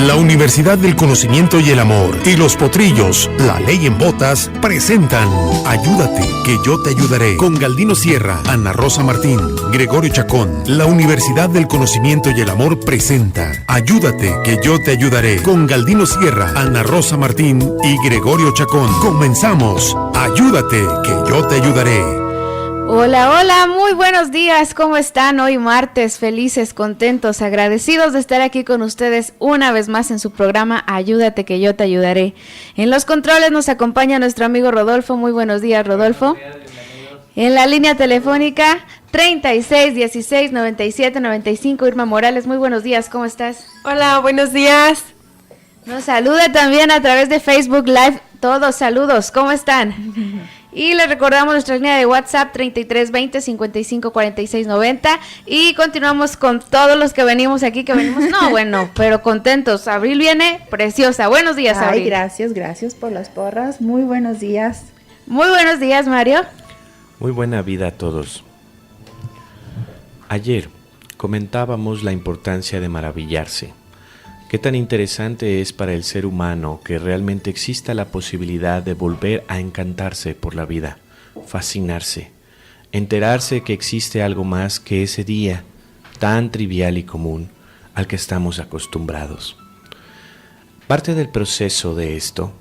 La Universidad del Conocimiento y el Amor y Los Potrillos, La Ley en Botas, presentan Ayúdate, que yo te ayudaré. Con Galdino Sierra, Ana Rosa Martín, Gregorio Chacón. La Universidad del Conocimiento y el Amor presenta Ayúdate, que yo te ayudaré. Con Galdino Sierra, Ana Rosa Martín y Gregorio Chacón. Comenzamos. Ayúdate, que yo te ayudaré. Hola, hola, muy buenos días, ¿cómo están? Hoy martes, felices, contentos, agradecidos de estar aquí con ustedes una vez más en su programa Ayúdate que yo te ayudaré. En los controles nos acompaña nuestro amigo Rodolfo. Muy buenos días, Rodolfo. En la línea telefónica 36 16 97 95, Irma Morales. Muy buenos días, ¿cómo estás? Hola, buenos días. Nos saluda también a través de Facebook Live. Todos saludos, ¿cómo están? Y les recordamos nuestra línea de WhatsApp 33 20 55 46 90 y continuamos con todos los que venimos aquí, pero contentos. Abril viene preciosa. Buenos días, Abril. Ay, gracias por las porras. Muy buenos días. Muy buenos días, Mario. Muy buena vida a todos. Ayer comentábamos la importancia de maravillarse. Qué tan interesante es para el ser humano que realmente exista la posibilidad de volver a encantarse por la vida, fascinarse, enterarse que existe algo más que ese día tan trivial y común al que estamos acostumbrados. Parte del proceso de esto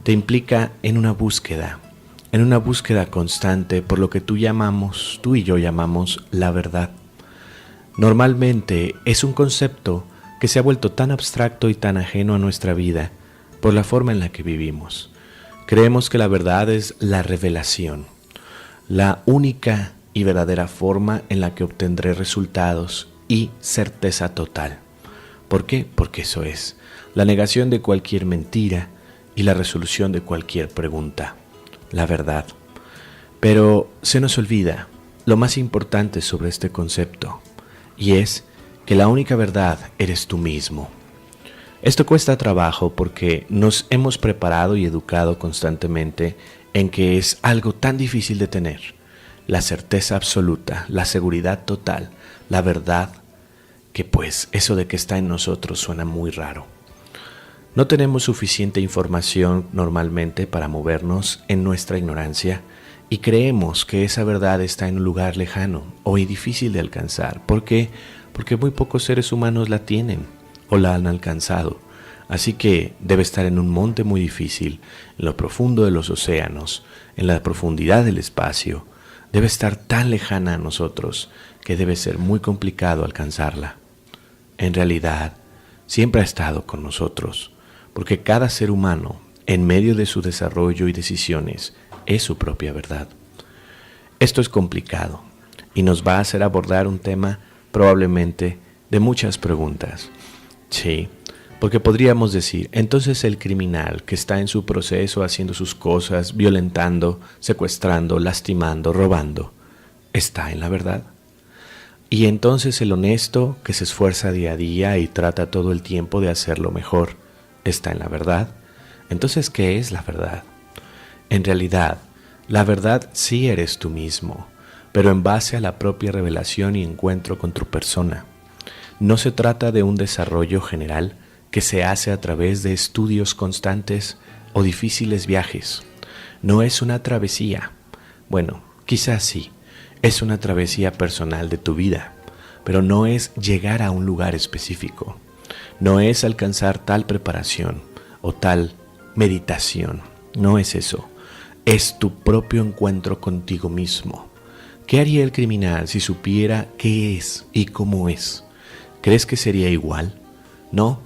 te implica en una búsqueda constante por lo que tú y yo llamamos la verdad. Normalmente es un concepto que se ha vuelto tan abstracto y tan ajeno a nuestra vida por la forma en la que vivimos. Creemos que la verdad es la revelación, la única y verdadera forma en la que obtendré resultados y certeza total. ¿Por qué? Porque eso es la negación de cualquier mentira y la resolución de cualquier pregunta, la verdad. Pero se nos olvida lo más importante sobre este concepto, y es que la única verdad eres tú mismo. Esto cuesta trabajo porque nos hemos preparado y educado constantemente en que es algo tan difícil de tener. La certeza absoluta, la seguridad total, la verdad, que pues eso de que está en nosotros suena muy raro. No tenemos suficiente información normalmente para movernos en nuestra ignorancia y creemos que esa verdad está en un lugar lejano o difícil de alcanzar. ¿Por qué? Porque muy pocos seres humanos la tienen o la han alcanzado. Así que debe estar en un monte muy difícil, en lo profundo de los océanos, en la profundidad del espacio. Debe estar tan lejana a nosotros que debe ser muy complicado alcanzarla. En realidad, siempre ha estado con nosotros, porque cada ser humano, en medio de su desarrollo y decisiones, es su propia verdad. Esto es complicado y nos va a hacer abordar un tema probablemente de muchas preguntas. Sí, porque podríamos decir, entonces el criminal que está en su proceso haciendo sus cosas, violentando, secuestrando, lastimando, robando, ¿está en la verdad? Y entonces el honesto que se esfuerza día a día y trata todo el tiempo de hacerlo mejor, ¿está en la verdad? Entonces, ¿qué es la verdad? En realidad, la verdad sí eres tú mismo, pero en base a la propia revelación y encuentro con tu persona. No se trata de un desarrollo general que se hace a través de estudios constantes o difíciles viajes. No es una travesía. Bueno, quizás sí, es una travesía personal de tu vida, pero no es llegar a un lugar específico. No es alcanzar tal preparación o tal meditación. No es eso. Es tu propio encuentro contigo mismo. ¿Qué haría el criminal si supiera qué es y cómo es? ¿Crees que sería igual? No,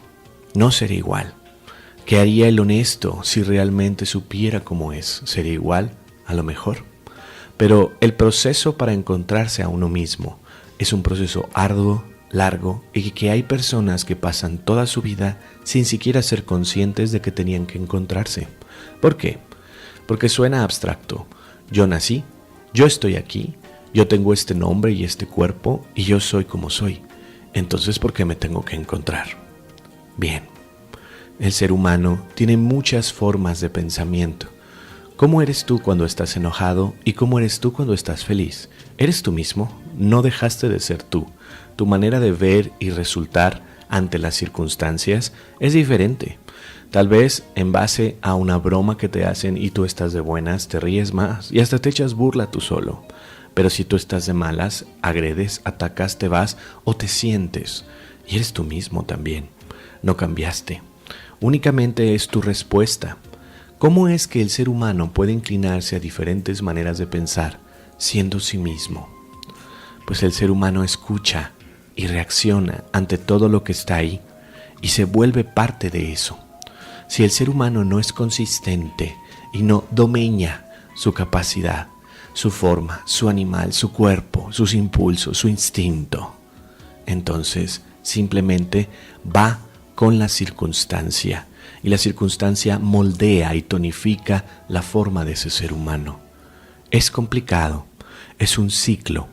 no sería igual. ¿Qué haría el honesto si realmente supiera cómo es? ¿Sería igual? A lo mejor. Pero el proceso para encontrarse a uno mismo es un proceso arduo, largo, y que hay personas que pasan toda su vida sin siquiera ser conscientes de que tenían que encontrarse. ¿Por qué? Porque suena abstracto. Yo nací, yo estoy aquí, yo tengo este nombre y este cuerpo y yo soy como soy. Entonces, ¿por qué me tengo que encontrar? Bien, el ser humano tiene muchas formas de pensamiento. ¿Cómo eres tú cuando estás enojado y cómo eres tú cuando estás feliz? ¿Eres tú mismo? No dejaste de ser tú. Tu manera de ver y resultar ante las circunstancias es diferente. Tal vez en base a una broma que te hacen y tú estás de buenas, te ríes más y hasta te echas burla tú solo. Pero si tú estás de malas, agredes, atacas, te vas o te sientes y eres tú mismo también. No cambiaste. Únicamente es tu respuesta. ¿Cómo es que el ser humano puede inclinarse a diferentes maneras de pensar siendo sí mismo? Pues el ser humano escucha y reacciona ante todo lo que está ahí y se vuelve parte de eso. Si el ser humano no es consistente y no domina su capacidad, su forma, su animal, su cuerpo, sus impulsos, su instinto, entonces simplemente va con la circunstancia y la circunstancia moldea y tonifica la forma de ese ser humano. Es complicado, es un ciclo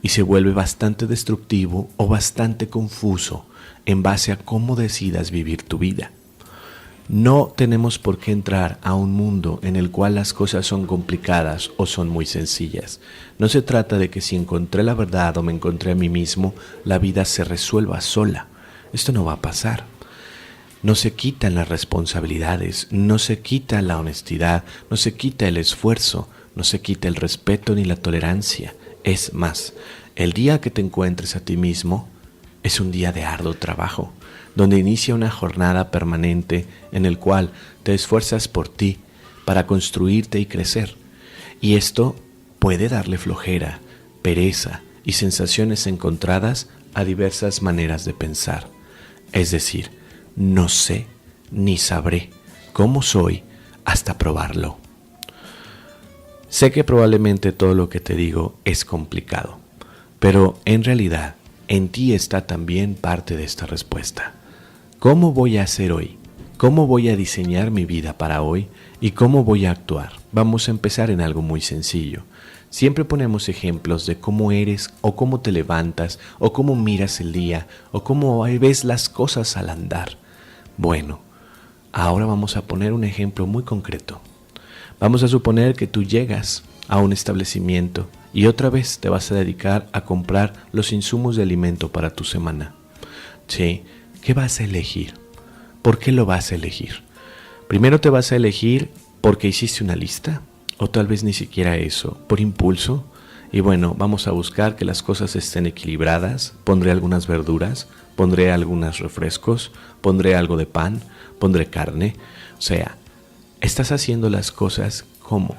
y se vuelve bastante destructivo o bastante confuso en base a cómo decidas vivir tu vida. No tenemos por qué entrar a un mundo en el cual las cosas son complicadas o son muy sencillas. No se trata de que si encontré la verdad o me encontré a mí mismo, la vida se resuelva sola. Esto no va a pasar. No se quitan las responsabilidades, no se quita la honestidad, no se quita el esfuerzo, no se quita el respeto ni la tolerancia. Es más, el día que te encuentres a ti mismo es un día de arduo trabajo, donde inicia una jornada permanente en el cual te esfuerzas por ti para construirte y crecer. Y esto puede darle flojera, pereza y sensaciones encontradas a diversas maneras de pensar. Es decir, no sé ni sabré cómo soy hasta probarlo. Sé que probablemente todo lo que te digo es complicado, pero en realidad en ti está también parte de esta respuesta. ¿Cómo voy a hacer hoy? ¿Cómo voy a diseñar mi vida para hoy? ¿Y cómo voy a actuar? Vamos a empezar en algo muy sencillo. Siempre ponemos ejemplos de cómo eres o cómo te levantas o cómo miras el día o cómo ves las cosas al andar. Bueno, ahora vamos a poner un ejemplo muy concreto. Vamos a suponer que tú llegas a un establecimiento y otra vez te vas a dedicar a comprar los insumos de alimento para tu semana. Sí, ¿qué vas a elegir? ¿Por qué lo vas a elegir? Primero te vas a elegir porque hiciste una lista, o tal vez ni siquiera eso, por impulso. Y bueno, vamos a buscar que las cosas estén equilibradas. Pondré algunas verduras, pondré algunos refrescos, pondré algo de pan, pondré carne. O sea, estás haciendo las cosas ¿cómo?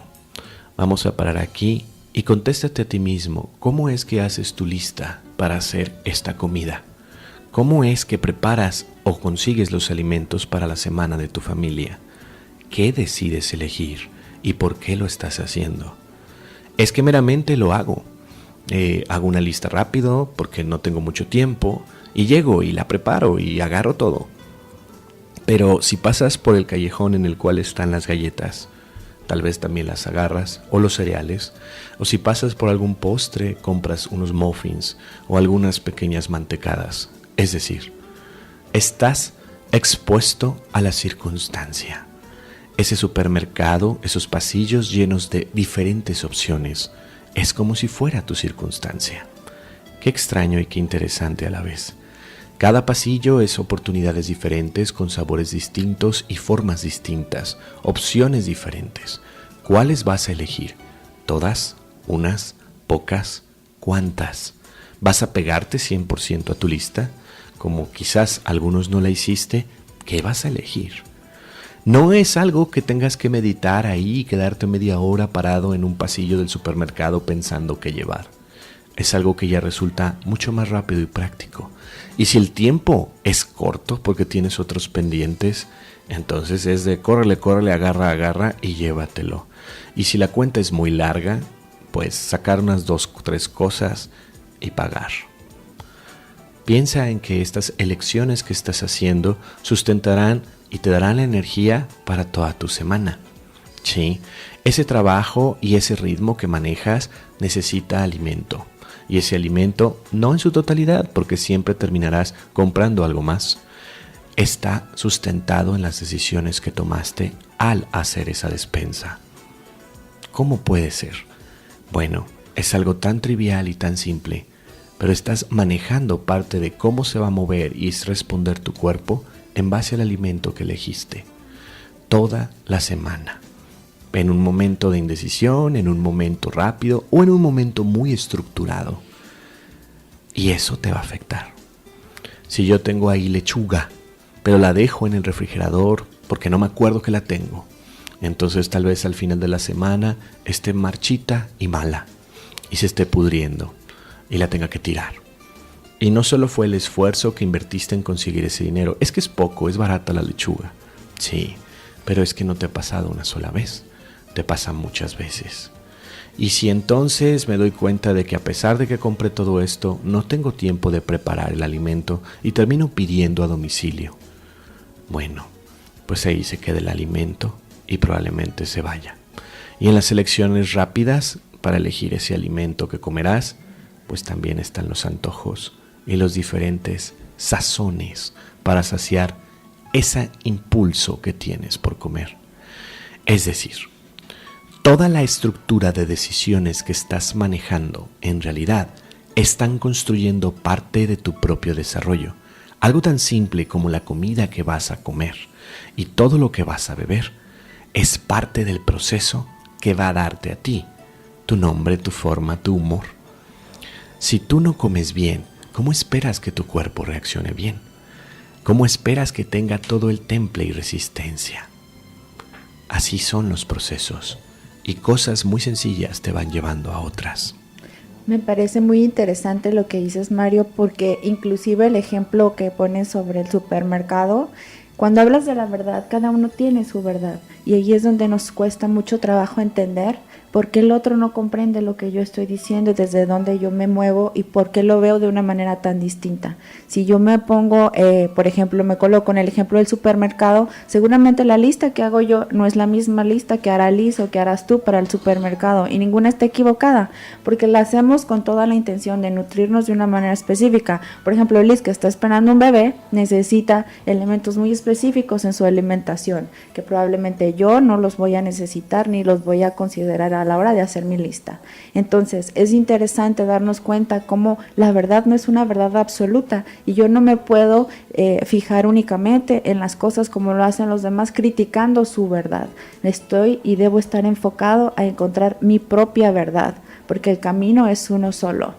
Vamos a parar aquí y contéstate a ti mismo, ¿cómo es que haces tu lista para hacer esta comida? ¿Cómo es que preparas o consigues los alimentos para la semana de tu familia? ¿Qué decides elegir y por qué lo estás haciendo? Es que meramente lo hago. Hago una lista rápido porque no tengo mucho tiempo y llego y la preparo y agarro todo. Pero si pasas por el callejón en el cual están las galletas, tal vez también las agarras, o los cereales, o si pasas por algún postre, compras unos muffins o algunas pequeñas mantecadas. Es decir, estás expuesto a la circunstancia. Ese supermercado, esos pasillos llenos de diferentes opciones, es como si fuera tu circunstancia. Qué extraño y qué interesante a la vez. Cada pasillo es oportunidades diferentes con sabores distintos y formas distintas, opciones diferentes. ¿Cuáles vas a elegir? ¿Todas? ¿Unas? ¿Pocas? ¿Cuántas? ¿Vas a pegarte 100% a tu lista? Como quizás algunos no la hiciste, ¿qué vas a elegir? No es algo que tengas que meditar ahí y quedarte media hora parado en un pasillo del supermercado pensando qué llevar. Es algo que ya resulta mucho más rápido y práctico. Y si el tiempo es corto porque tienes otros pendientes, entonces es de córrele, agarra y llévatelo. Y si la cuenta es muy larga, pues sacar unas 2 o 3 cosas y pagar. Piensa en que estas elecciones que estás haciendo sustentarán y te darán la energía para toda tu semana. Sí, ese trabajo y ese ritmo que manejas necesita alimento. Y ese alimento, no en su totalidad, porque siempre terminarás comprando algo más, está sustentado en las decisiones que tomaste al hacer esa despensa. ¿Cómo puede ser? Bueno, es algo tan trivial y tan simple. pero estás manejando parte de cómo se va a mover y responder tu cuerpo en base al alimento que elegiste toda la semana. En un momento de indecisión, en un momento rápido o en un momento muy estructurado. Y eso te va a afectar. Si yo tengo ahí lechuga, pero la dejo en el refrigerador porque no me acuerdo que la tengo, entonces tal vez al final de la semana esté marchita y mala y se esté pudriendo y la tenga que tirar. Y no solo fue el esfuerzo que invertiste en conseguir ese dinero, es que es poco, es barata la lechuga. Sí, pero es que no te ha pasado una sola vez, te pasa muchas veces. Y si entonces me doy cuenta de que a pesar de que compré todo esto, no tengo tiempo de preparar el alimento y termino pidiendo a domicilio, bueno, pues ahí se queda el alimento y probablemente se vaya. Y en las elecciones rápidas para elegir ese alimento que comerás, pues también están los antojos y los diferentes sazones para saciar ese impulso que tienes por comer. Es decir, toda la estructura de decisiones que estás manejando en realidad están construyendo parte de tu propio desarrollo. Algo tan simple como la comida que vas a comer y todo lo que vas a beber es parte del proceso que va a darte a ti tu nombre, tu forma, tu humor. Si tú no comes bien, ¿cómo esperas que tu cuerpo reaccione bien? ¿Cómo esperas que tenga todo el temple y resistencia? Así son los procesos y cosas muy sencillas te van llevando a otras. Me parece muy interesante lo que dices, Mario, porque inclusive el ejemplo que pones sobre el supermercado, cuando hablas de la verdad, cada uno tiene su verdad y ahí es donde nos cuesta mucho trabajo entender por qué el otro no comprende lo que yo estoy diciendo, desde dónde yo me muevo y por qué lo veo de una manera tan distinta. Si yo me pongo, por ejemplo, me coloco en el ejemplo del supermercado, seguramente la lista que hago yo no es la misma lista que hará Liz o que harás tú para el supermercado y ninguna está equivocada, porque la hacemos con toda la intención de nutrirnos de una manera específica. Por ejemplo, Liz, que está esperando un bebé, necesita elementos muy específicos en su alimentación, que probablemente yo no los voy a necesitar ni los voy a considerar a la hora de hacer mi lista. Entonces es interesante darnos cuenta cómo la verdad no es una verdad absoluta y yo no me puedo fijar únicamente en las cosas como lo hacen los demás criticando su verdad. Estoy y debo estar enfocado a encontrar mi propia verdad porque el camino es uno solo.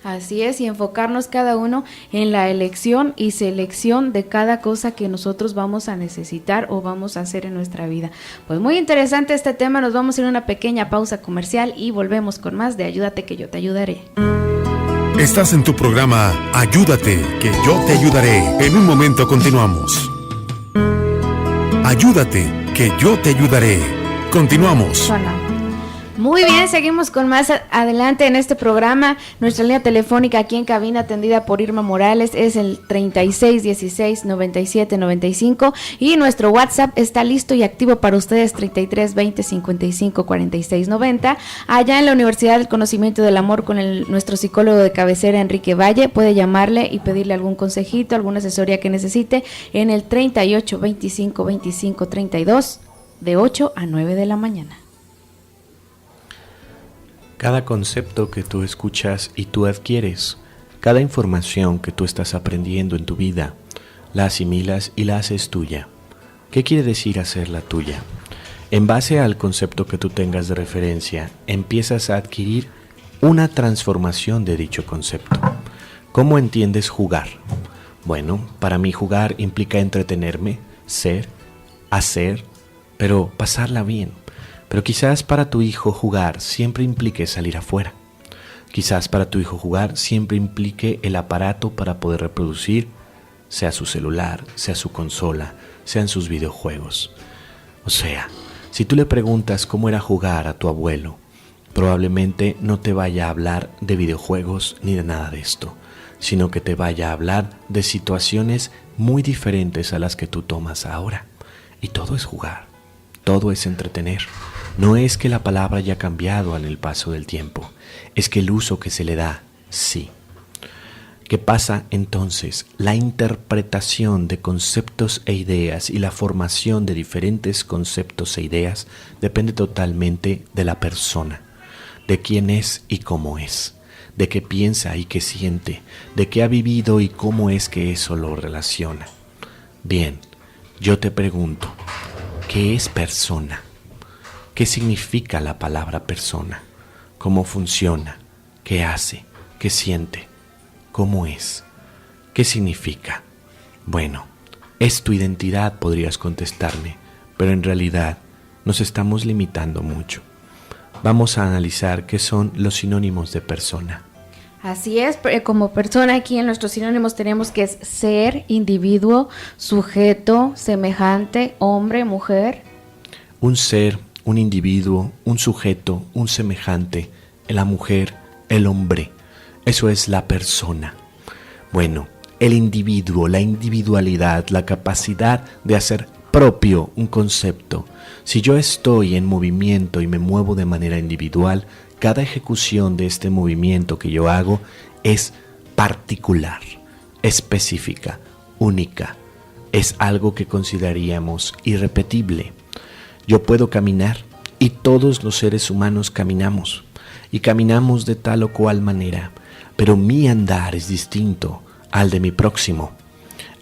Así es, y enfocarnos cada uno en la elección y selección de cada cosa que nosotros vamos a necesitar o vamos a hacer en nuestra vida. Pues muy interesante este tema, nos vamos a ir a una pequeña pausa comercial y volvemos con más de Ayúdate que yo te ayudaré. Estás en tu programa Ayúdate que yo te ayudaré. En un momento continuamos. Ayúdate que yo te ayudaré. Continuamos. Muy bien, seguimos con más adelante en este programa. Nuestra línea telefónica aquí en cabina atendida por Irma Morales es el 3616-9795 y nuestro WhatsApp está listo y activo para ustedes 3320-554690. Allá en la Universidad del Conocimiento del Amor con nuestro psicólogo de cabecera Enrique Valle, puede llamarle y pedirle algún consejito, alguna asesoría que necesite en el 3825-2532 de 8 a 9 de la mañana. Cada concepto que tú escuchas y tú adquieres, cada información que tú estás aprendiendo en tu vida, la asimilas y la haces tuya. ¿Qué quiere decir hacerla tuya? En base al concepto que tú tengas de referencia, empiezas a adquirir una transformación de dicho concepto. ¿Cómo entiendes jugar? Bueno, para mí jugar implica entretenerme, ser, hacer, pero pasarla bien. Pero quizás para tu hijo jugar siempre implique salir afuera. Quizás para tu hijo jugar siempre implique el aparato para poder reproducir, sea su celular, sea su consola, sean sus videojuegos. O sea, si tú le preguntas cómo era jugar a tu abuelo, probablemente no te vaya a hablar de videojuegos ni de nada de esto, sino que te vaya a hablar de situaciones muy diferentes a las que tú tomas ahora. Y todo es jugar, todo es entretener. No es que la palabra haya cambiado en el paso del tiempo, es que el uso que se le da, sí. ¿Qué pasa entonces? La interpretación de conceptos e ideas y la formación de diferentes conceptos e ideas depende totalmente de la persona, de quién es y cómo es. de qué piensa y qué siente, de qué ha vivido y cómo es que eso lo relaciona. Bien, yo te pregunto, ¿qué es persona? ¿Qué significa la palabra persona? ¿Cómo funciona? ¿Qué hace? ¿Qué siente? ¿Cómo es? ¿Qué significa? Bueno, es tu identidad, podrías contestarme, pero en realidad nos estamos limitando mucho. Vamos a analizar qué son los sinónimos de persona. Así es, como persona aquí en nuestros sinónimos tenemos que es ser, individuo, sujeto, semejante, hombre, mujer. Un ser, un individuo, un sujeto, un semejante, la mujer, el hombre. Eso es la persona. Bueno, el individuo, la individualidad, la capacidad de hacer propio un concepto. Si yo estoy en movimiento y me muevo de manera individual, cada ejecución de este movimiento que yo hago es particular, específica, única. Es algo que consideraríamos irrepetible. Yo puedo caminar y todos los seres humanos caminamos. Y caminamos de tal o cual manera, pero mi andar es distinto al de mi próximo,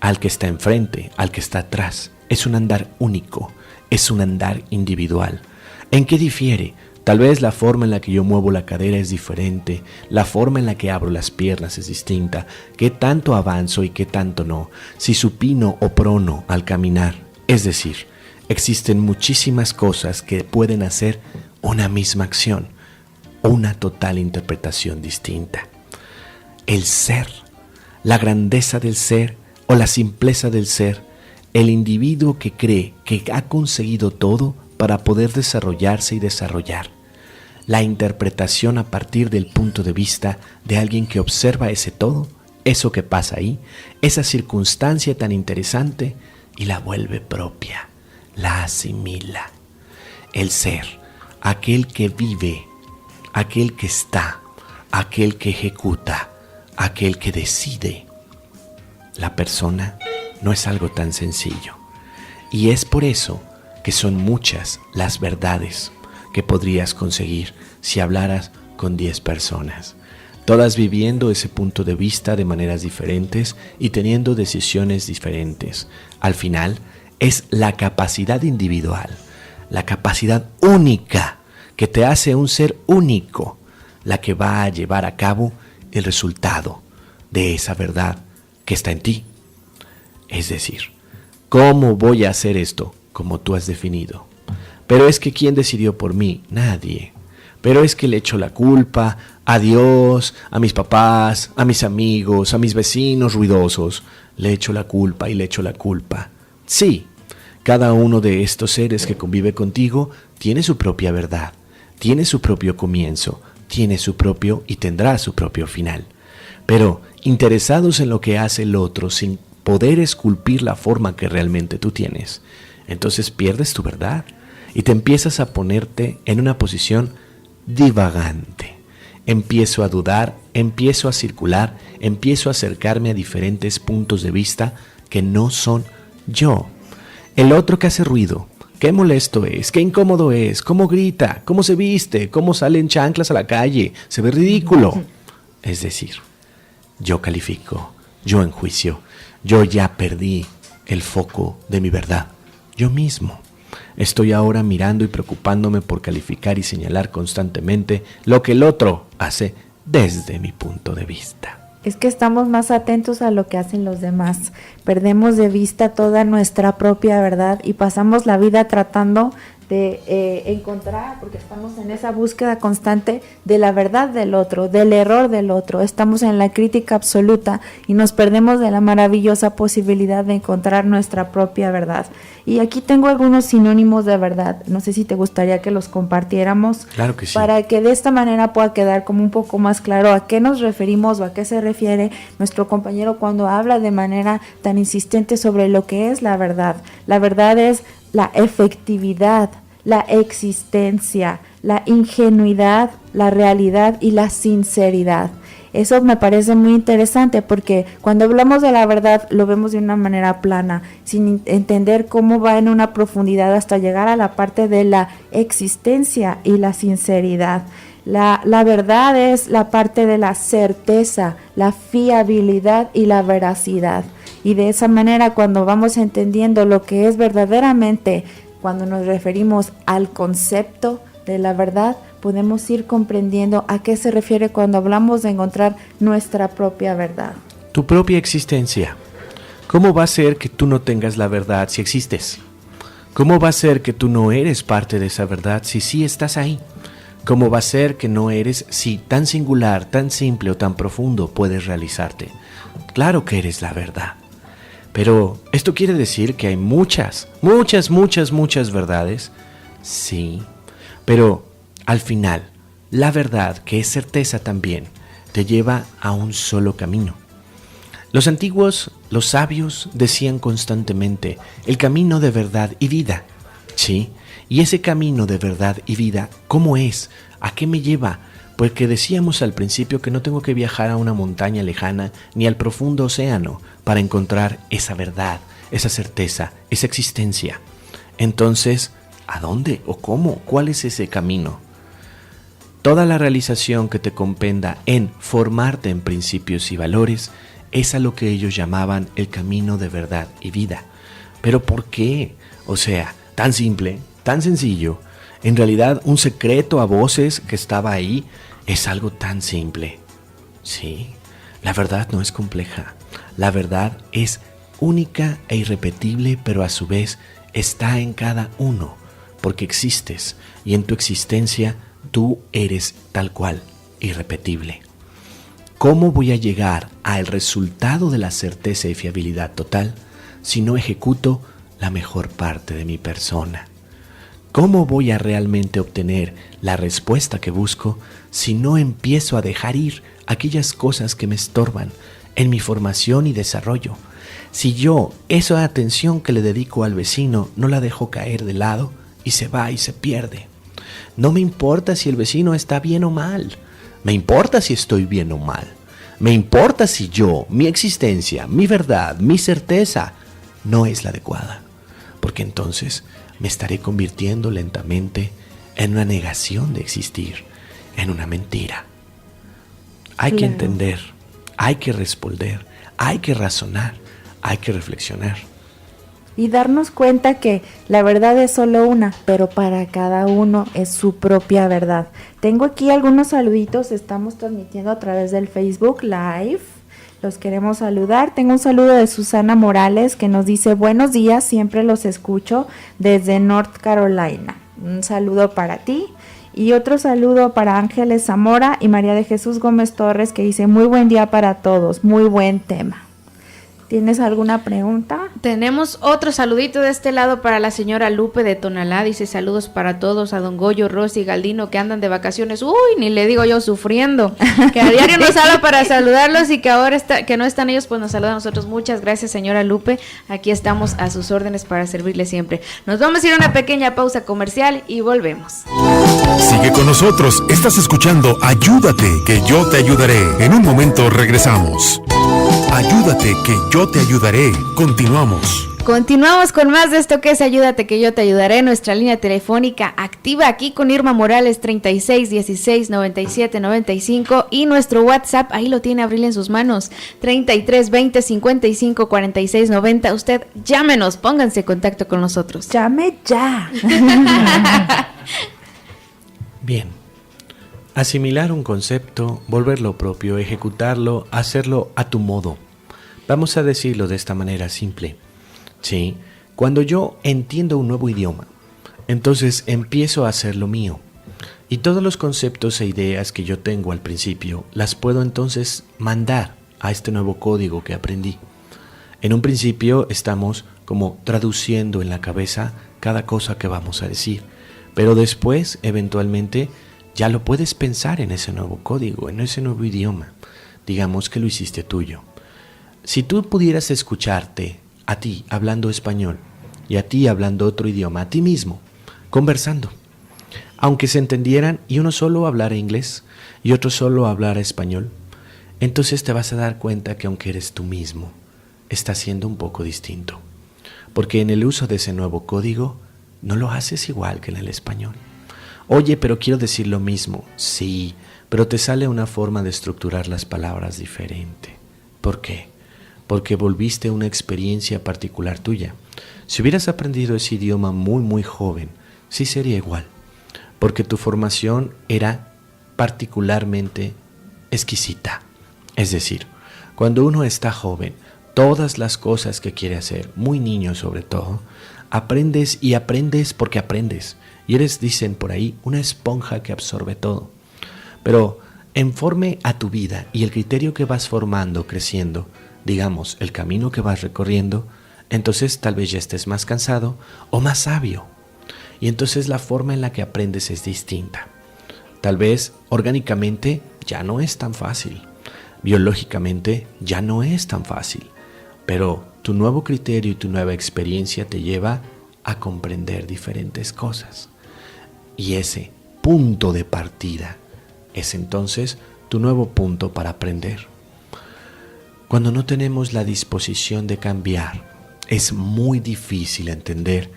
al que está enfrente, al que está atrás. Es un andar único, es un andar individual. ¿En qué difiere? Tal vez la forma en la que yo muevo la cadera es diferente, la forma en la que abro las piernas es distinta, qué tanto avanzo y qué tanto no, si supino o prono al caminar. Es decir, existen muchísimas cosas que pueden hacer una misma acción, una total interpretación distinta. El ser, la grandeza del ser o la simpleza del ser, el individuo que cree que ha conseguido todo para poder desarrollarse y desarrollar. La interpretación a partir del punto de vista de alguien que observa ese todo, eso que pasa ahí, esa circunstancia tan interesante y la vuelve propia, la asimila. El ser, aquel que vive, aquel que está, aquel que ejecuta, aquel que decide. La persona no es algo tan sencillo. Y es por eso que son muchas las verdades que podrías conseguir si hablaras con 10 personas, todas viviendo ese punto de vista de maneras diferentes y teniendo decisiones diferentes. Al final es la capacidad individual, la capacidad única que te hace un ser único, la que va a llevar a cabo el resultado de esa verdad que está en ti. Es decir, ¿cómo voy a hacer esto? Como tú has definido. Pero es que ¿quién decidió por mí? Nadie. Pero es que le echo la culpa a Dios, a mis papás, a mis amigos, a mis vecinos ruidosos. Le echo la culpa y le echo la culpa. Sí, cada uno de estos seres que convive contigo tiene su propia verdad, tiene su propio comienzo, tiene su propio y tendrá su propio final. Pero interesados en lo que hace el otro sin poder esculpir la forma que realmente tú tienes, entonces pierdes tu verdad y te empiezas a ponerte en una posición divagante. Empiezo a dudar, empiezo a circular, empiezo a acercarme a diferentes puntos de vista que no son yo. El otro que hace ruido, qué molesto es, qué incómodo es, cómo grita, cómo se viste, cómo sale en chanclas a la calle, se ve ridículo. Es decir, yo califico, yo enjuicio, yo ya perdí el foco de mi verdad. Yo mismo estoy ahora mirando y preocupándome por calificar y señalar constantemente lo que el otro hace desde mi punto de vista. Es que estamos más atentos a lo que hacen los demás. Perdemos de vista toda nuestra propia verdad y pasamos la vida tratando de encontrar, porque estamos en esa búsqueda constante de la verdad del otro, del error del otro. Estamos en la crítica absoluta y nos perdemos de la maravillosa posibilidad de encontrar nuestra propia verdad. Y aquí tengo algunos sinónimos de verdad. No sé si te gustaría que los compartiéramos. Claro que sí. Para que de esta manera pueda quedar como un poco más claro a qué nos referimos o a qué se refiere nuestro compañero cuando habla de manera tan insistente sobre lo que es la verdad. La verdad es la efectividad, la existencia, la ingenuidad, la realidad y la sinceridad. Eso me parece muy interesante porque cuando hablamos de la verdad lo vemos de una manera plana, sin entender cómo va en una profundidad hasta llegar a la parte de la existencia y la sinceridad. La verdad es la parte de la certeza, la fiabilidad y la veracidad. Y de esa manera, cuando vamos entendiendo lo que es verdaderamente, cuando nos referimos al concepto de la verdad, podemos ir comprendiendo a qué se refiere cuando hablamos de encontrar nuestra propia verdad. Tu propia existencia. ¿Cómo va a ser que tú no tengas la verdad si existes? ¿Cómo va a ser que tú no eres parte de esa verdad si sí estás ahí? ¿Cómo va a ser que no eres si tan singular, tan simple o tan profundo puedes realizarte? Claro que eres la verdad. Pero ¿esto quiere decir que hay muchas verdades? Sí, pero al final, la verdad, que es certeza también, te lleva a un solo camino. Los antiguos, los sabios, decían constantemente, el camino de verdad y vida. Sí, y ese camino de verdad y vida, ¿cómo es? ¿A qué me lleva? Porque decíamos al principio que no tengo que viajar a una montaña lejana ni al profundo océano para encontrar esa verdad, esa certeza, esa existencia. Entonces, ¿a dónde o cómo? ¿Cuál es ese camino? Toda la realización que te compenda en formarte en principios y valores es a lo que ellos llamaban el camino de verdad y vida. ¿Pero por qué? O sea, tan simple, tan sencillo. En realidad, un secreto a voces que estaba ahí es algo tan simple. Sí, la verdad no es compleja. La verdad es única e irrepetible, pero a su vez está en cada uno, porque existes y en tu existencia tú eres tal cual, irrepetible. ¿Cómo voy a llegar al resultado de la certeza y fiabilidad total si no ejecuto la mejor parte de mi persona? ¿Cómo voy a realmente obtener la respuesta que busco si no empiezo a dejar ir aquellas cosas que me estorban en mi formación y desarrollo? Si yo esa atención que le dedico al vecino no la dejo caer de lado y se va y se pierde. No me importa si el vecino está bien o mal. Me importa si estoy bien o mal. Me importa si yo, mi existencia, mi verdad, mi certeza no es la adecuada. Porque entonces me estaré convirtiendo lentamente en una negación de existir, en una mentira. Hay que entender, hay que responder, hay que razonar, hay que reflexionar. Y darnos cuenta que la verdad es solo una, pero para cada uno es su propia verdad. Tengo aquí algunos saluditos, estamos transmitiendo a través del Facebook Live. Los queremos saludar. Tengo un saludo de Susana Morales que nos dice, buenos días, siempre los escucho desde North Carolina. Un saludo para ti. Y otro saludo para Ángeles Zamora y María de Jesús Gómez Torres que dice, muy buen día para todos, muy buen tema. ¿Tienes alguna pregunta? Tenemos otro saludito de este lado para la señora Lupe de Tonalá. Dice saludos para todos, a don Goyo, Rosy y Galdino que andan de vacaciones. Uy, ni le digo yo sufriendo. Que a diario nos habla para saludarlos y que ahora que no están ellos, pues nos saludan a nosotros. Muchas gracias, señora Lupe. Aquí estamos a sus órdenes para servirle siempre. Nos vamos a ir a una pequeña pausa comercial y volvemos. Sigue con nosotros. Estás escuchando Ayúdate, que yo te ayudaré. En un momento regresamos. Ayúdate, que yo te ayudaré. Continuamos. Continuamos con más de esto que es Ayúdate, que yo te ayudaré. Nuestra línea telefónica activa aquí con Irma Morales 36 16 97 95 y nuestro WhatsApp, ahí lo tiene Abril en sus manos, 33 20 55 46 90. Usted llámenos, pónganse en contacto con nosotros. Llame ya. Bien. Asimilar un concepto, volverlo propio, ejecutarlo, hacerlo a tu modo. Vamos a decirlo de esta manera simple. ¿Sí? Cuando yo entiendo un nuevo idioma, entonces empiezo a hacer lo mío. Y todos los conceptos e ideas que yo tengo al principio, las puedo entonces mandar a este nuevo código que aprendí. En un principio estamos como traduciendo en la cabeza cada cosa que vamos a decir. Pero después, eventualmente, ya lo puedes pensar en ese nuevo código, en ese nuevo idioma. Digamos que lo hiciste tuyo. Si tú pudieras escucharte a ti hablando español y a ti hablando otro idioma, a ti mismo, conversando, aunque se entendieran y uno solo hablara inglés y otro solo hablara español, entonces te vas a dar cuenta que aunque eres tú mismo, estás siendo un poco distinto. Porque en el uso de ese nuevo código no lo haces igual que en el español. Oye, pero quiero decir lo mismo. Sí, pero te sale una forma de estructurar las palabras diferente. ¿Por qué? Porque volviste una experiencia particular tuya. Si hubieras aprendido ese idioma muy joven, sí sería igual. Porque tu formación era particularmente exquisita. Es decir, cuando uno está joven, todas las cosas que quiere hacer, muy niño sobre todo, aprendes y aprendes porque aprendes. Y eres, dicen por ahí, una esponja que absorbe todo. Pero conforme a tu vida y el criterio que vas formando, creciendo, digamos, el camino que vas recorriendo, entonces tal vez ya estés más cansado o más sabio. Y entonces la forma en la que aprendes es distinta. Tal vez orgánicamente ya no es tan fácil. Biológicamente ya no es tan fácil. Pero tu nuevo criterio y tu nueva experiencia te lleva a comprender diferentes cosas. Y ese punto de partida es entonces tu nuevo punto para aprender. Cuando no tenemos la disposición de cambiar, es muy difícil entender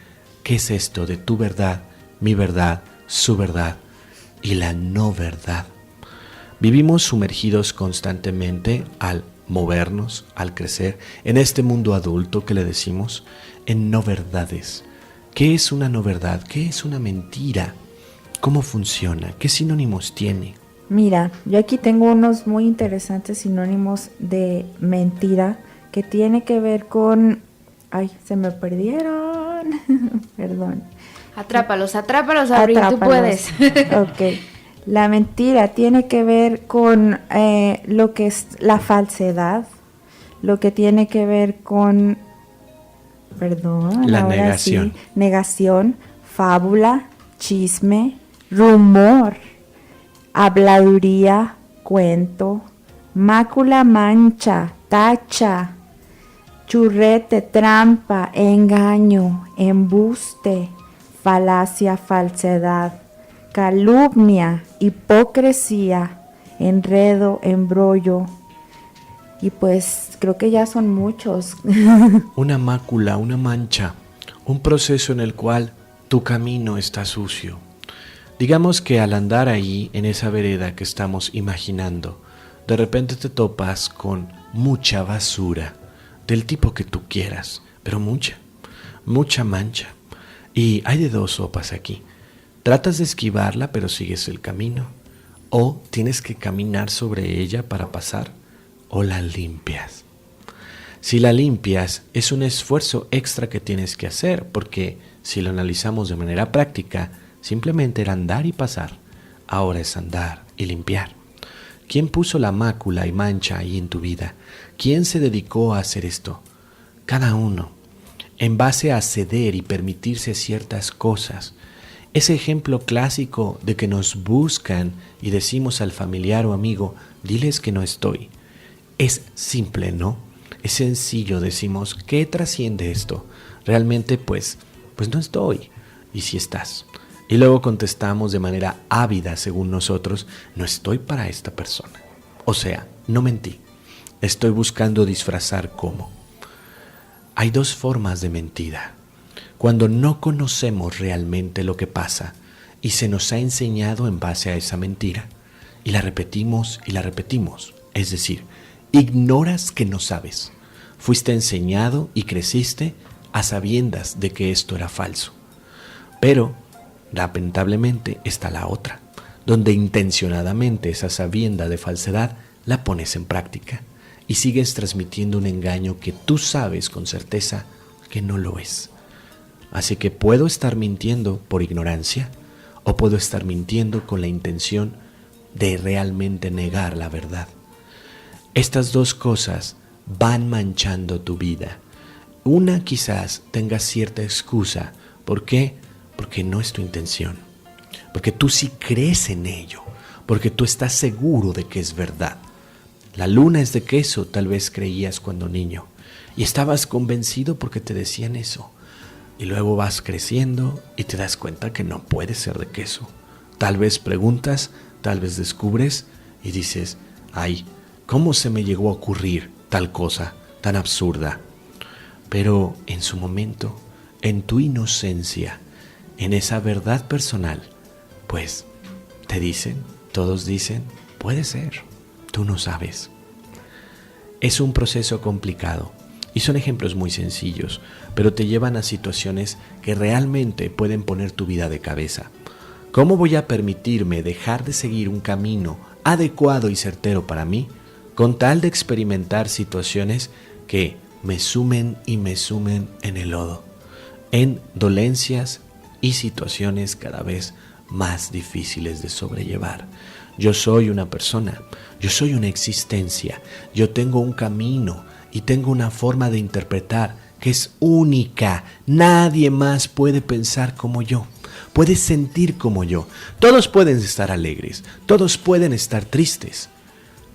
qué es esto de tu verdad, mi verdad, su verdad y la no verdad. Vivimos sumergidos constantemente al movernos, al crecer, en este mundo adulto que le decimos, en no verdades. ¿Qué es una no verdad? ¿Qué es una mentira? ¿Cómo funciona? ¿Qué sinónimos tiene? Mira, yo aquí tengo unos muy interesantes sinónimos de mentira que tiene que ver con... Ay, se me perdieron. Perdón. Atrápalos, Abril, tú puedes. Ok. La mentira tiene que ver con lo que es la falsedad, lo que tiene que ver con... Perdón. La ahora negación. Sí, negación, fábula, chisme, rumor, habladuría, cuento, mácula, mancha, tacha, churrete, trampa, engaño, embuste, falacia, falsedad, calumnia, hipocresía, enredo, embrollo. Y pues creo que ya son muchos. Una mácula, una mancha, un proceso en el cual tu camino está sucio. Digamos que al andar ahí, en esa vereda que estamos imaginando, de repente te topas con mucha basura, del tipo que tú quieras, pero mucha mancha. Y hay de dos sopas aquí. Tratas de esquivarla, pero sigues el camino. O tienes que caminar sobre ella para pasar, o la limpias. Si la limpias, es un esfuerzo extra que tienes que hacer, porque si lo analizamos de manera práctica, simplemente era andar y pasar. Ahora es andar y limpiar. ¿Quién puso la mácula y mancha ahí en tu vida? ¿Quién se dedicó a hacer esto? Cada uno, en base a ceder y permitirse ciertas cosas. Ese ejemplo clásico de que nos buscan y decimos al familiar o amigo, diles que no estoy. Es simple, ¿no? Es sencillo, decimos, ¿qué trasciende esto? Realmente, pues no estoy. ¿Y si estás? Y luego contestamos de manera ávida, según nosotros, no estoy para esta persona. O sea, no mentí. Estoy buscando disfrazar cómo. Hay dos formas de mentira. Cuando no conocemos realmente lo que pasa y se nos ha enseñado en base a esa mentira y la repetimos, es decir, ignoras que no sabes. Fuiste enseñado y creciste a sabiendas de que esto era falso. Pero, lamentablemente, está la otra, donde intencionadamente esa sabienda de falsedad la pones en práctica y sigues transmitiendo un engaño que tú sabes con certeza que no lo es. Así que puedo estar mintiendo por ignorancia o puedo estar mintiendo con la intención de realmente negar la verdad. Estas dos cosas van manchando tu vida. Una quizás tenga cierta excusa. ¿Por qué? Porque no es tu intención. Porque tú sí crees en ello. Porque tú estás seguro de que es verdad. La luna es de queso, tal vez creías cuando niño. Y estabas convencido porque te decían eso. Y luego vas creciendo y te das cuenta que no puede ser de queso. Tal vez preguntas, tal vez descubres y dices, ay, ¿cómo se me llegó a ocurrir tal cosa tan absurda? Pero en su momento, en tu inocencia, en esa verdad personal, Pues te dicen, todos dicen, puede ser, tú no sabes. Es un proceso complicado y son ejemplos muy sencillos, pero te llevan a situaciones que realmente pueden poner tu vida de cabeza. ¿Cómo voy a permitirme dejar de seguir un camino adecuado y certero para mí con tal de experimentar situaciones que me sumen y me sumen en el lodo, en dolencias y situaciones cada vez más difíciles de sobrellevar? Yo soy una persona, yo soy una existencia, yo tengo un camino y tengo una forma de interpretar que es única. Nadie más puede pensar como yo, puede sentir como yo. Todos pueden estar alegres, todos pueden estar tristes,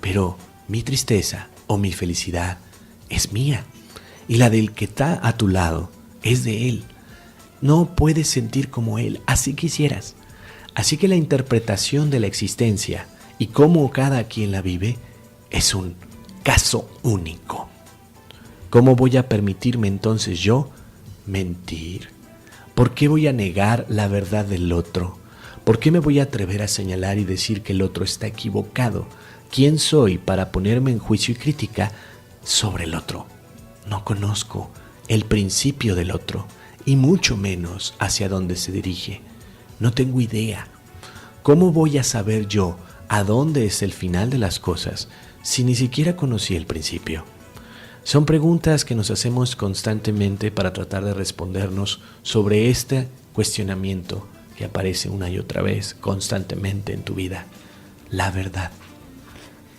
pero mi tristeza o mi felicidad es mía y la del que está a tu lado es de él. No puedes sentir como él, así quisieras. Así que la interpretación de la existencia y cómo cada quien la vive es un caso único. ¿Cómo voy a permitirme entonces yo mentir? ¿Por qué voy a negar la verdad del otro? ¿Por qué me voy a atrever a señalar y decir que el otro está equivocado? ¿Quién soy para ponerme en juicio y crítica sobre el otro? No conozco el principio del otro y mucho menos hacia dónde se dirige. No tengo idea. ¿Cómo voy a saber yo a dónde es el final de las cosas si ni siquiera conocí el principio? Son preguntas que nos hacemos constantemente para tratar de respondernos sobre este cuestionamiento que aparece una y otra vez constantemente en tu vida. La verdad.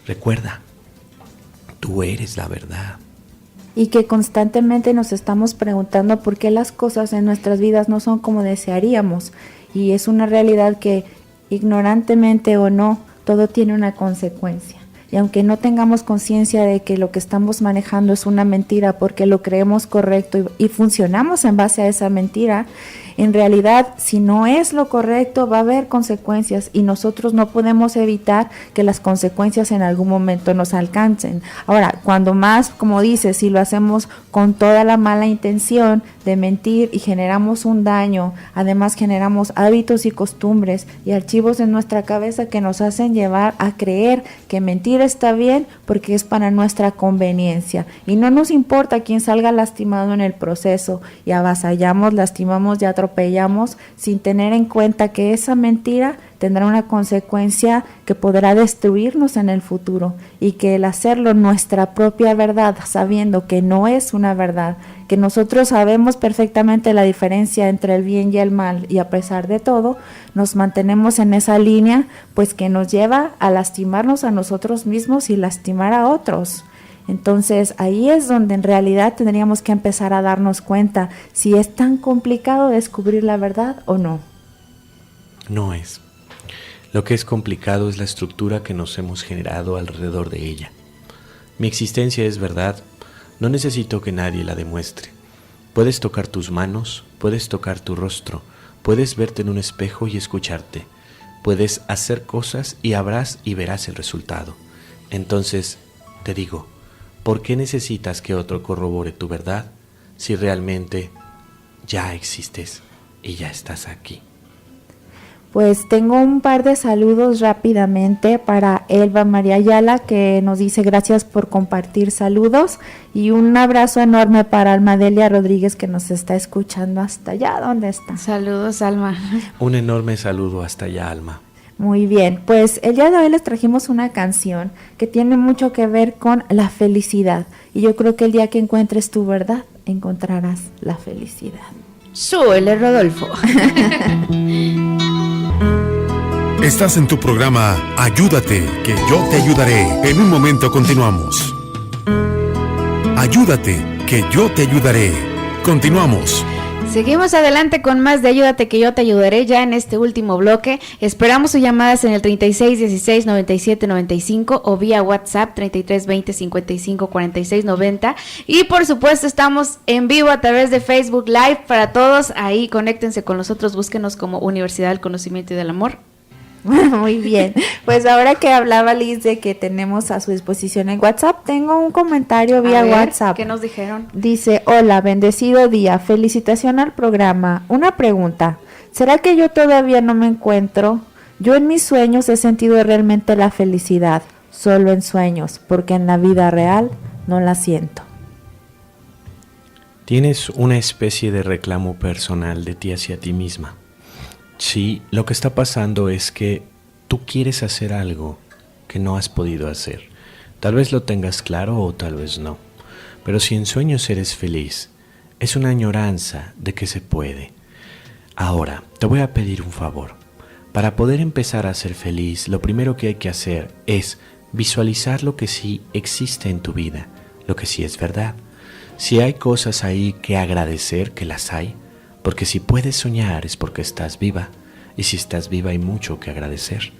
Recuerda, tú eres la verdad. Y que constantemente nos estamos preguntando por qué las cosas en nuestras vidas no son como desearíamos. Y es una realidad que, ignorantemente o no, todo tiene una consecuencia. Y aunque no tengamos conciencia de que lo que estamos manejando es una mentira porque lo creemos correcto y funcionamos en base a esa mentira, en realidad, si no es lo correcto, va a haber consecuencias y nosotros no podemos evitar que las consecuencias en algún momento nos alcancen. Ahora, cuando más, como dices, si lo hacemos con toda la mala intención de mentir y generamos un daño, además generamos hábitos y costumbres y archivos en nuestra cabeza que nos hacen llevar a creer que mentir está bien porque es para nuestra conveniencia y no nos importa quién salga lastimado en el proceso y avasallamos, lastimamos y atropellamos sin tener en cuenta que esa mentira tendrá una consecuencia que podrá destruirnos en el futuro y que el hacerlo nuestra propia verdad, sabiendo que no es una verdad, que nosotros sabemos perfectamente la diferencia entre el bien y el mal y a pesar de todo nos mantenemos en esa línea pues que nos lleva a lastimarnos a nosotros mismos y lastimar a otros. Entonces ahí es donde en realidad tendríamos que empezar a darnos cuenta si es tan complicado descubrir la verdad o no. No es. Lo que es complicado es la estructura que nos hemos generado alrededor de ella. Mi existencia es verdad, no necesito que nadie la demuestre. Puedes tocar tus manos, puedes tocar tu rostro, puedes verte en un espejo y escucharte. Puedes hacer cosas y habrás y verás el resultado. Entonces, te digo, ¿por qué necesitas que otro corrobore tu verdad si realmente ya existes y ya estás aquí? Pues tengo un par de saludos rápidamente para Elba María Ayala, que nos dice gracias por compartir saludos, y un abrazo enorme para Almadelia Rodríguez, que nos está escuchando hasta allá. ¿Dónde está? Saludos, Alma. Un enorme saludo hasta allá, Alma. Muy bien, pues el día de hoy les trajimos una canción que tiene mucho que ver con la felicidad, y yo creo que el día que encuentres tu verdad, encontrarás la felicidad. Súbele, Rodolfo. Estás en tu programa Ayúdate, que yo te ayudaré. En un momento continuamos. Ayúdate, que yo te ayudaré. Continuamos. Seguimos adelante con más de Ayúdate que yo te ayudaré ya en este último bloque. Esperamos sus llamadas en el 3616-9795 o vía WhatsApp 3320-554690. Y por supuesto estamos en vivo a través de Facebook Live para todos. Ahí conéctense con nosotros, búsquenos como Universidad del Conocimiento y del Amor. Muy bien, pues ahora que hablaba Liz de que tenemos a su disposición en WhatsApp, tengo un comentario vía WhatsApp. ¿Qué nos dijeron? Dice, hola, bendecido día, felicitación al programa. Una pregunta, ¿Será que yo todavía no me encuentro? Yo en mis sueños he sentido realmente la felicidad, solo en sueños, porque en la vida real no la siento. Tienes una especie de reclamo personal de ti hacia ti misma. Sí, lo que está pasando es que tú quieres hacer algo que no has podido hacer. Tal vez lo tengas claro o tal vez no. Pero si en sueños eres feliz, es una añoranza de que se puede. Ahora, te voy a pedir un favor. Para poder empezar a ser feliz, lo primero que hay que hacer es visualizar lo que sí existe en tu vida, lo que sí es verdad. Si hay cosas ahí que agradecer, que las hay, porque si puedes soñar es porque estás viva, y si estás viva hay mucho que agradecer.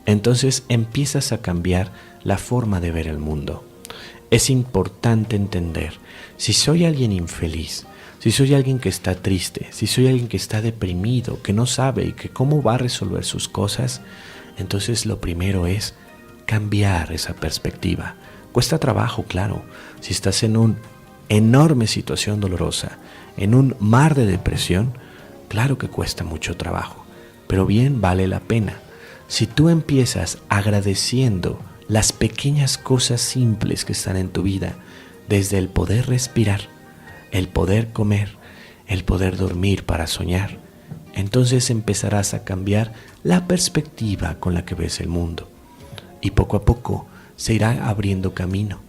Entonces empiezas a cambiar la forma de ver el mundo. Es importante entender, si soy alguien infeliz, si soy alguien que está triste, si soy alguien que está deprimido, que no sabe y que cómo va a resolver sus cosas, entonces lo primero es cambiar esa perspectiva. Cuesta trabajo, claro. Si estás en una enorme situación dolorosa, en un mar de depresión, claro que cuesta mucho trabajo, pero bien vale la pena. Si tú empiezas agradeciendo las pequeñas cosas simples que están en tu vida, desde el poder respirar, el poder comer, el poder dormir para soñar, entonces empezarás a cambiar la perspectiva con la que ves el mundo. Y poco a poco se irá abriendo camino.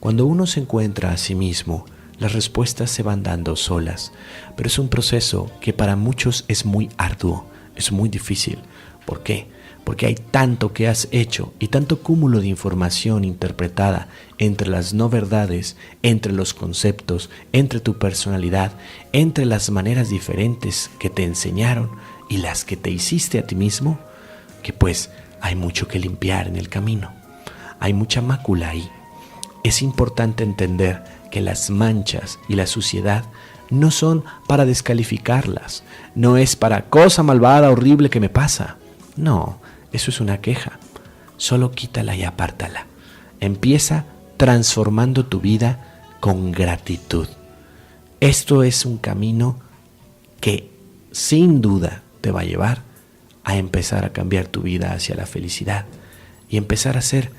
Cuando uno se encuentra a sí mismo, las respuestas se van dando solas, pero es un proceso que para muchos es muy arduo, es muy difícil. ¿Por qué? Porque hay tanto que has hecho y tanto cúmulo de información interpretada entre las no verdades, entre los conceptos, entre tu personalidad, entre las maneras diferentes que te enseñaron y las que te hiciste a ti mismo, que pues hay mucho que limpiar en el camino. Hay mucha mácula ahí. Es importante entender que las manchas y la suciedad no son para descalificarlas, no es para cosa malvada, horrible que me pasa. No, eso es una queja. Solo quítala y apártala. Empieza transformando tu vida con gratitud. Esto es un camino que sin duda te va a llevar a empezar a cambiar tu vida hacia la felicidad y empezar a ser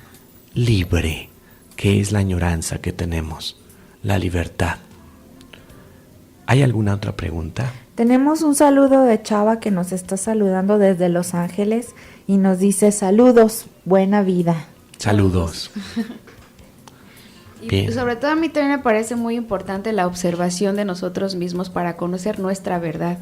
libre, que es la añoranza que tenemos, la libertad. ¿Hay alguna otra pregunta? Tenemos un saludo de Chava que nos está saludando desde Los Ángeles y nos dice saludos, buena vida. Saludos. Y sobre todo a mí también me parece muy importante la observación de nosotros mismos para conocer nuestra verdad.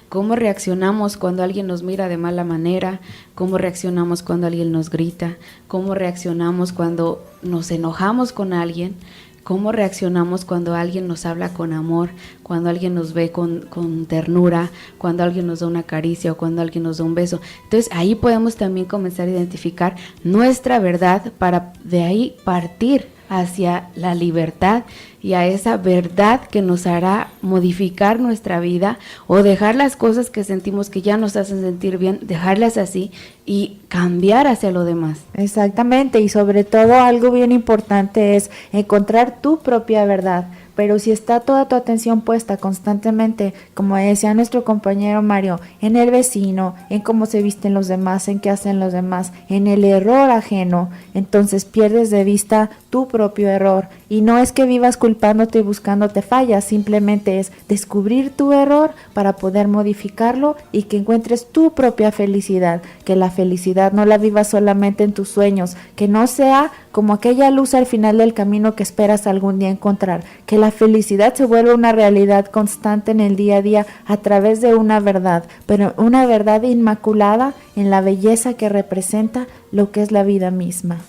Cómo reaccionamos cuando alguien nos mira de mala manera, cómo reaccionamos cuando alguien nos grita, cómo reaccionamos cuando nos enojamos con alguien, cómo reaccionamos cuando alguien nos habla con amor, cuando alguien nos ve con ternura, cuando alguien nos da una caricia o cuando alguien nos da un beso. Entonces ahí podemos también comenzar a identificar nuestra verdad para de ahí partir hacia la libertad y a esa verdad que nos hará modificar nuestra vida o dejar las cosas que sentimos que ya nos hacen sentir bien, dejarlas así y cambiar hacia lo demás. Exactamente, y sobre todo algo bien importante es encontrar tu propia verdad. Pero si está toda tu atención puesta constantemente, como decía nuestro compañero Mario, en el vecino, en cómo se visten los demás, en qué hacen los demás, en el error ajeno, entonces pierdes de vista tu propio error. Y no es que vivas culpándote y buscándote fallas, simplemente es descubrir tu error para poder modificarlo y que encuentres tu propia felicidad. Que la felicidad no la vivas solamente en tus sueños, que no sea como aquella luz al final del camino que esperas algún día encontrar, que la felicidad se vuelve una realidad constante en el día a día a través de una verdad, pero una verdad inmaculada en la belleza que representa lo que es la vida misma.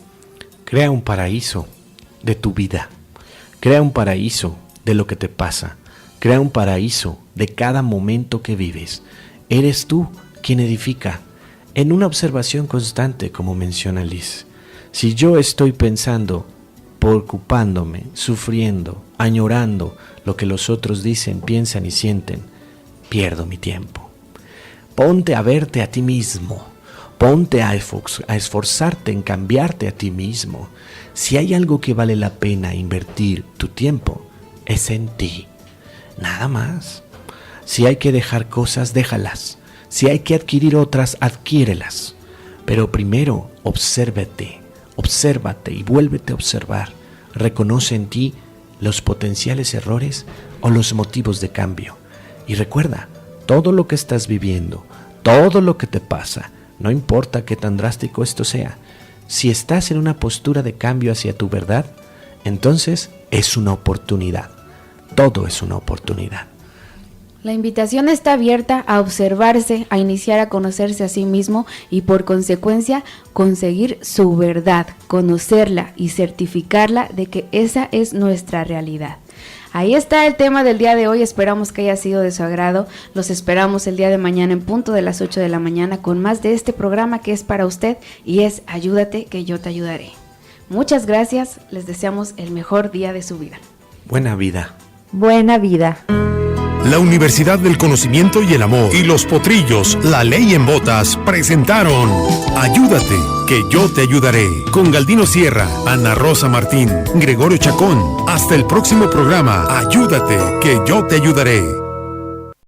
Crea un paraíso de tu vida, crea un paraíso de lo que te pasa, crea un paraíso de cada momento que vives. Eres tú quien edifica, en una observación constante, como menciona Liz. Si yo estoy pensando, preocupándome, sufriendo, añorando lo que los otros dicen, piensan y sienten, pierdo mi tiempo. Ponte a verte a ti mismo, ponte a esforzarte en cambiarte a ti mismo. Si hay algo que vale la pena invertir tu tiempo, es en ti, nada más. Si hay que dejar cosas, déjalas. Si hay que adquirir otras, adquiérelas. Pero primero, obsérvate y vuélvete a observar. Reconoce en ti los potenciales errores o los motivos de cambio. Y recuerda, todo lo que estás viviendo, todo lo que te pasa, no importa qué tan drástico esto sea, si estás en una postura de cambio hacia tu verdad, entonces es una oportunidad. Todo es una oportunidad. La invitación está abierta a observarse, a iniciar a conocerse a sí mismo y por consecuencia conseguir su verdad, conocerla y certificarla de que esa es nuestra realidad. Ahí está el tema del día de hoy, esperamos que haya sido de su agrado. Los esperamos el día de mañana en punto de las 8 de la mañana con más de este programa que es para usted y es Ayúdate que yo te ayudaré. Muchas gracias, les deseamos el mejor día de su vida. Buena vida. Buena vida. La Universidad del Conocimiento y el Amor y Los Potrillos, La Ley en Botas, presentaron Ayúdate, que yo te ayudaré. Con Galdino Sierra, Ana Rosa Martín, Gregorio Chacón. Hasta el próximo programa, Ayúdate, que yo te ayudaré.